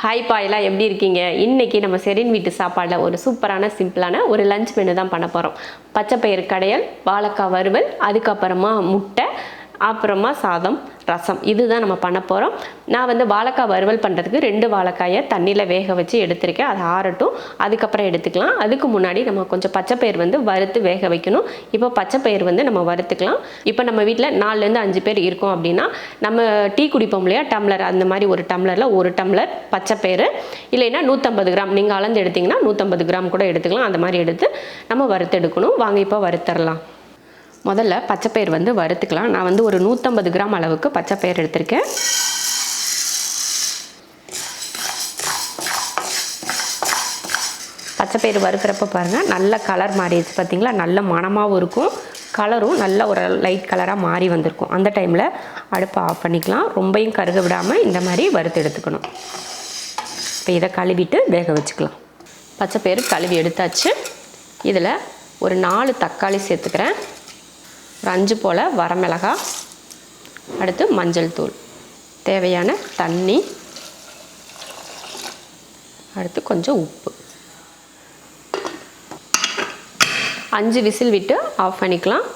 Hi பாயெல்லாம் எப்படி இருக்கீங்க? இன்றைக்கி நம்ம ஷெரின் வீட்டு சாப்பாடில் ஒரு சூப்பரான சிம்பிளான ஒரு லஞ்ச் மெனு தான் பண்ண போகிறோம். பச்சைப்பயிறு கடையல், வாழைக்காய் வறுவல், அதுக்கப்புறமா முட்டை, அப்புறமா சாதம், ரசம், இதுதான் நம்ம பண்ண போகிறோம். நான் வந்து வாழைக்காய் வறுவல் பண்ணுறதுக்கு 2 வாழைக்காயை தண்ணியில் வேக வச்சு எடுத்திருக்கேன். அது ஆறட்டும், அதுக்கப்புறம் எடுத்துக்கலாம். அதுக்கு முன்னாடி நம்ம கொஞ்சம் பச்சைப்பயிறு வந்து வறுத்து வேக வைக்கணும். இப்போ பச்சைப்பயிறு வந்து நம்ம வறுத்துக்கலாம். இப்போ நம்ம வீட்டில் 4லேருந்து 5 பேர் இருக்கோம் அப்படின்னா, நம்ம டீ குடிப்போம் இல்லையா, டம்ளர், அந்த மாதிரி ஒரு டம்ளரில் 1 டம்ளர் பச்சைப்பயிறு, இல்லைன்னா 150 கிராம் நீங்கள் அளந்து எடுத்திங்கன்னா 150 கிராம் கூட எடுத்துக்கலாம். அந்த மாதிரி எடுத்து நம்ம வறுத்து எடுக்கணும். வாங்க இப்போ வறுத்தரலாம். முதல்ல பச்சைப்பயிறு வந்து வறுத்துக்கலாம். நான் வந்து ஒரு 150 கிராம் அளவுக்கு பச்சைப்பயிறு எடுத்திருக்கேன். பச்சைப்பயிறு வறுக்கிறப்ப பாருங்கள், நல்ல கலர் மாறிடுச்சு பார்த்தீங்களா, நல்ல மணமாகவும் இருக்கும், கலரும் நல்ல ஒரு லைட் கலராக மாறி வந்திருக்கும். அந்த டைமில் அடுப்பை ஆஃப் பண்ணிக்கலாம். ரொம்பையும் கருக விடாமல் இந்த மாதிரி வறுத்து எடுத்துக்கணும். இப்போ இதை கழுவிட்டு வேக வச்சுக்கலாம். பச்சைப்பயிறு கழுவி எடுத்தாச்சு. இதில் ஒரு 4 தக்காளி சேர்த்துக்கிறேன், ஒரு 5 போல் வரமிளகாய், அடுத்து மஞ்சள் தூள், தேவையான தண்ணி, அடுத்து கொஞ்சம் உப்பு. 5 விசில் விட்டு ஆஃப் பண்ணிக்கலாம்.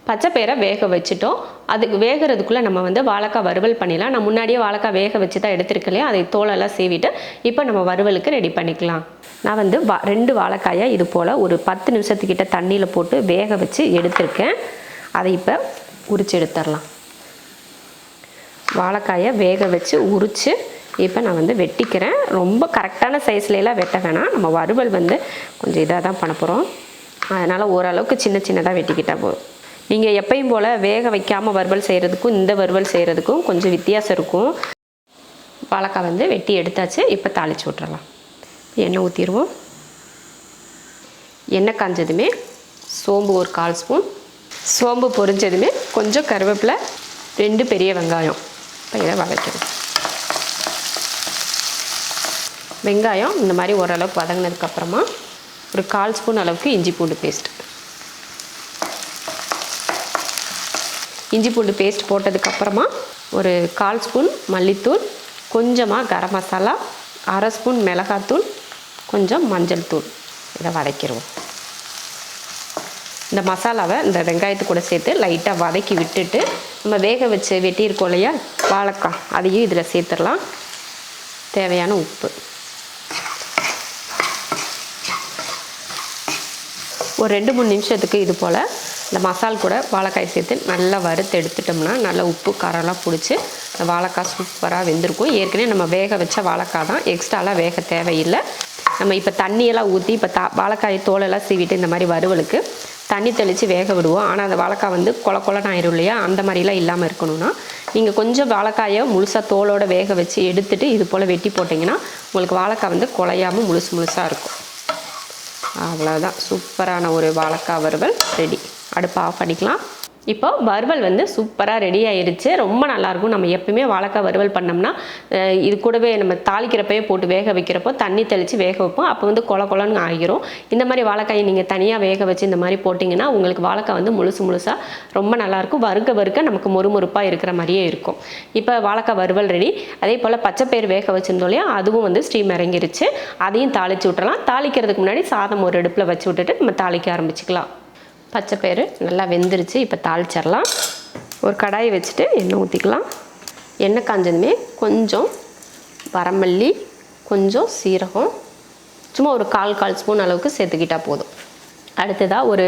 பச்சைப்பயிரை வேக வச்சுட்டோம். அதுக்கு வேகிறதுக்குள்ளே நம்ம வந்து வாழைக்காய் வறுவல் பண்ணிடலாம். நான் முன்னாடியே வாழைக்காய் வேக வச்சு தான் எடுத்துருக்கேன் இல்லையா, அதை தோலெல்லாம் சீவிட்டு இப்போ நம்ம வறுவலுக்கு ரெடி பண்ணிக்கலாம். நான் வந்து 2 வாழைக்காயை இது போல் ஒரு 10 நிமிஷத்துக்கிட்ட தண்ணியில் போட்டு வேக வச்சு எடுத்திருக்கேன். அதை இப்போ உரித்து எடுத்துடலாம். வாழைக்காயை வேக வச்சு உரித்து இப்போ நான் வந்து வெட்டிக்கிறேன். ரொம்ப கரெக்டான சைஸ்லாம் வெட்ட வேணாம். நம்ம வறுவல் வந்து கொஞ்சம் இதாக தான் பண்ண போகிறோம். அதனால் ஓரளவுக்கு சின்ன சின்னதாக வெட்டிக்கிட்டால் போதும். நீங்கள் எப்பயும் போல் வேக வைக்காமல் வறுவல் செய்கிறதுக்கும் இந்த வறுவல் செய்கிறதுக்கும் கொஞ்சம் வித்தியாசம் இருக்கும். வாழைக்காய் வந்து வெட்டி எடுத்தாச்சு. இப்போ தாளித்து விட்டுறலாம். எண்ணெய் ஊற்றிடுவோம். எண்ணெய் காஞ்சதுமே சோம்பு ஒரு 1/4 ஸ்பூன், சோம்பு பொரிஞ்சதுமே கொஞ்சம் கருவேப்பிலை, 2 பெரிய வெங்காயம். இப்போ இதை வதக்கணும். வெங்காயம் இந்த மாதிரி ஓரளவுக்கு வதங்கினதுக்கப்புறமா ஒரு 1/4 ஸ்பூன் அளவுக்கு இஞ்சி பூண்டு பேஸ்ட். இஞ்சி பூண்டு பேஸ்ட் போட்டதுக்கப்புறமா ஒரு 1/4 ஸ்பூன் மல்லித்தூள், கொஞ்சமாக கரம் மசாலா, 1/2 ஸ்பூன் மிளகாத்தூள், கொஞ்சம் மஞ்சள் தூள். இதை வதக்கிடுவோம். இந்த மசாலாவை இந்த வெங்காயத்து கூட சேர்த்து லைட்டாக வதக்கி விட்டுட்டு நம்ம வேக வச்சு வெட்டியிருக்கோம் இல்லையா வாழைக்காய், அதையும் இதில் சேர்த்துடலாம். தேவையான உப்பு, ஒரு 2-3 நிமிஷத்துக்கு இது போல் இந்த மசால் கூட வாழைக்காய் சேர்த்து நல்லா வறுத்து எடுத்துட்டோம்னா நல்லா உப்பு காரம்லாம் பிடிச்சி இந்த வாழைக்காய் சூப்பராக வெந்திருக்கும். ஏற்கனவே நம்ம வேக வச்ச வாழைக்காய் தான், எக்ஸ்ட்ராலாம் வேக தேவையில்லை. நம்ம இப்போ தண்ணியெல்லாம் ஊற்றி இப்போ வாழைக்காய் தோலெல்லாம் சீவிட்டு இந்த மாதிரி வறுவலுக்கு தண்ணி தெளித்து வேக விடுவோம். ஆனால் அந்த வாழைக்காய் வந்து கொலன்னு ஆயிரும் இல்லையா, அந்த மாதிரிலாம் இல்லாமல் இருக்கணும்னா நீங்கள் கொஞ்சம் வாழைக்காயை முழுசாக தோலோடு வேக வச்சு எடுத்துகிட்டு இது போல் வெட்டி போட்டிங்கன்னா உங்களுக்கு வாழைக்காய் வந்து குலையாமல் முழுசாக இருக்கும். அவ்வளோதான், சூப்பரான ஒரு வாழைக்காய் வறுவல் ரெடி. அடுப்பை ஆஃப் பண்ணிக்கலாம். இப்போ வறுவல் வந்து சூப்பராக ரெடி ஆயிடுச்சு. ரொம்ப நல்லாயிருக்கும். நம்ம எப்பவுமே வாழைக்காய் வறுவல் பண்ணோம்னா இது கூடவே நம்ம தாளிக்கிறப்பே போட்டு வேக வைக்கிறப்போ தண்ணி தெளித்து வேக வைப்போம். அப்போ வந்து கொலன்னு ஆகிரும். இந்த மாதிரி வாழைக்காயை நீங்கள் தனியாக வேக வச்சு இந்த மாதிரி போட்டிங்கன்னா உங்களுக்கு வாழைக்காய் வந்து முழுசாக ரொம்ப நல்லாயிருக்கும். வறுக்க நமக்கு மொறுமொறுப்பாக இருக்கிற மாதிரியே இருக்கும். இப்போ வாழைக்காய் வறுவல் ரெடி. அதே போல் பச்சைப்பயிறு வேக வச்சுருந்தோம் இல்லையா, அதுவும் வந்து ஸ்டீம் இறங்கிருச்சு. அதையும் தாளித்து விட்டுறலாம். தாளிக்கிறதுக்கு முன்னாடி சாதம் ஒரு அடுப்பில் வச்சு விட்டுட்டு நம்ம தாளிக்க ஆரம்பிச்சிக்கலாம். பச்சைப்பயிறு நல்லா வெந்துருச்சு. இப்போ தாளிச்சிடலாம். ஒரு கடாயை வச்சுட்டு எண்ணெய் ஊற்றிக்கலாம். எண்ணெய் காஞ்சதுமே கொஞ்சம் வரமல்லி, கொஞ்சம் சீரகம், சும்மா ஒரு 1/4 ஸ்பூன் அளவுக்கு சேர்த்துக்கிட்டால் போதும். அடுத்ததாக ஒரு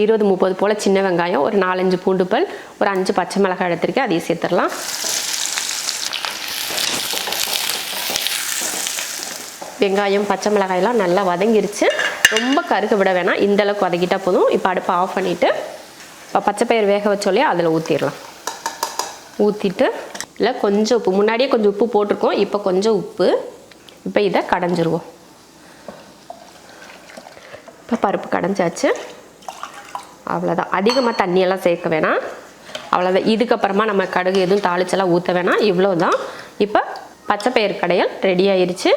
20-30 போல் சின்ன வெங்காயம், ஒரு 4-5 பூண்டு பல், ஒரு 5 பச்சை மிளகாய் எடுத்துருக்கேன், அதையும் சேர்த்துடலாம். வெங்காயம் பச்சை மிளகாயெல்லாம் நல்லா வதங்கிருச்சு. ரொம்ப கருக விட வேணாம், இந்தளவுக்கு வதக்கிட்டால் போதும். இப்போ அடுப்பை ஆஃப் பண்ணிவிட்டு இப்போ பச்சைப்பயிறு வேக வச்சோலையே அதில் ஊற்றிடலாம். ஊற்றிட்டு இல்லை கொஞ்சம் உப்பு, முன்னாடியே கொஞ்சம் உப்பு போட்டிருக்கோம், இப்போ கொஞ்சம் உப்பு. இப்போ இதை கடைஞ்சிருவோம். இப்போ பருப்பு கடைஞ்சாச்சு. அவ்வளோதான், அதிகமாக தண்ணியெல்லாம் சேர்க்க வேணாம். அவ்வளோதான். இதுக்கப்புறமா நம்ம கடுகு எதுவும் தாளிச்செல்லாம் ஊற்ற வேணாம். இவ்வளோ தான். இப்போ பச்சைப்பயிறு கடையல் ரெடி ஆயிடுச்சு.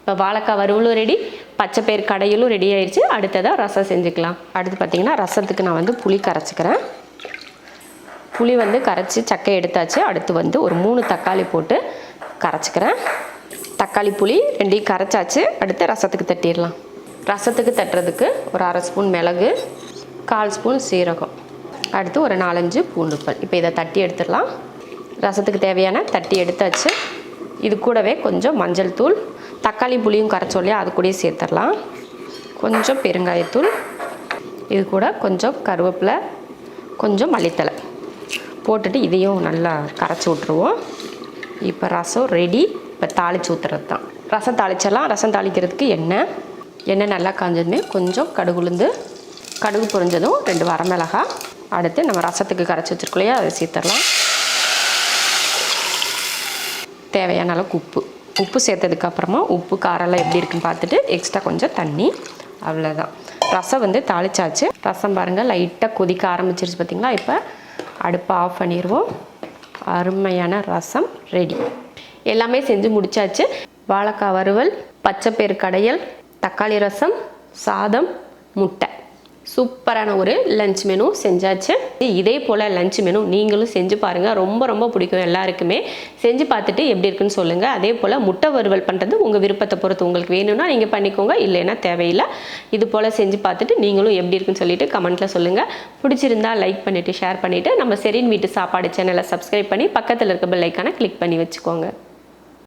இப்போ வாழைக்காய் வறுவலும் ரெடி, பச்சைப்பயிறு கடையிலும் ரெடி ஆயிடுச்சு. அடுத்ததாக ரசம் செஞ்சுக்கலாம். அடுத்து பார்த்திங்கன்னா ரசத்துக்கு நான் வந்து புளி கரைச்சிக்கிறேன். புளி வந்து கரைச்சி சக்கை எடுத்தாச்சு. அடுத்து வந்து ஒரு 3 தக்காளி போட்டு கரைச்சிக்கிறேன். தக்காளி புளி ரெண்டையும் கரைச்சாச்சு. அடுத்து ரசத்துக்கு தட்டிடலாம். ரசத்துக்கு தட்டுறதுக்கு ஒரு 1/2 ஸ்பூன் மிளகு, 1/4 ஸ்பூன் சீரகம், அடுத்து ஒரு 4-5 பூண்டு பல். இப்போ இதை தட்டி எடுத்துடலாம். ரசத்துக்கு தேவையான தட்டி எடுத்தாச்சு. இது கூடவே கொஞ்சம் மஞ்சள் தூள், தக்காளி புளியும் கரைச்சோம் இல்லையா, அது கூடயே சேர்த்துடலாம். கொஞ்சம் பெருங்காயத்தூள், இது கூட கொஞ்சம் கருவேப்பிலை, கொஞ்சம் மல்லித்தலை போட்டுட்டு இதையும் நல்லா கரைச்சி விட்ருவோம். இப்போ ரசம் ரெடி. இப்போ தாளித்து ஊற்றுறது தான். ரசம் தாளிச்சிடலாம். ரசம் தாளிக்கிறதுக்கு எண்ணெய் நல்லா காஞ்சதுமே கொஞ்சம் கடுகு உளுந்து, கடுகு பொரிஞ்சதும் 2 வரமிளகாய், அடுத்து நம்ம ரசத்துக்கு கரைச்சி வச்சுருக்கோம் இல்லையா, அதை சேர்த்துடலாம். தேவையான அளவுக்கு உப்பு சேர்த்ததுக்கப்புறமா உப்பு காரெல்லாம் எப்படி இருக்குன்னு பார்த்துட்டு எக்ஸ்ட்ரா கொஞ்சம் தண்ணி, அவ்வளோதான். ரசம் வந்து தாளிச்சாச்சு. ரசம் பாருங்கள் லைட்டாக கொதிக்க ஆரம்பிச்சிருச்சு பார்த்திங்களா. இப்போ அடுப்பை ஆஃப் பண்ணிடுவோம். அருமையான ரசம் ரெடி. எல்லாமே செஞ்சு முடிச்சாச்சு. வாழைக்காய் வறுவல், பச்சைப்பயிறு கடையல், தக்காளி ரசம், சாதம், முட்டை, சூப்பரான ஒரு லஞ்ச் மெனு செஞ்சாச்சு. இதே போல் லஞ்ச் மெனு நீங்களும் செஞ்சு பாருங்கள். ரொம்ப ரொம்ப பிடிக்கும் எல்லாருக்குமே. செஞ்சு பார்த்துட்டு எப்படி இருக்குன்னு சொல்லுங்கள். அதே போல் முட்டை வறுவல் பண்ணுறது உங்கள் விருப்பத்தை பொறுத்து. உங்களுக்கு வேணும்னா நீங்கள் பண்ணிக்கோங்க, இல்லைன்னா தேவையில்லை. இது போல் செஞ்சு பார்த்துட்டு நீங்களும் எப்படி இருக்குன்னு சொல்லிட்டு கமெண்ட்டில் சொல்லுங்கள். பிடிச்சிருந்தா லைக் பண்ணிவிட்டு ஷேர் பண்ணிவிட்டு நம்ம ஷெரின் வீட்டு சாப்பாடு சேனலை சப்ஸ்கிரைப் பண்ணி பக்கத்தில் இருக்க பெல் ஐக்கானை கிளிக் பண்ணி வச்சுக்கோங்க.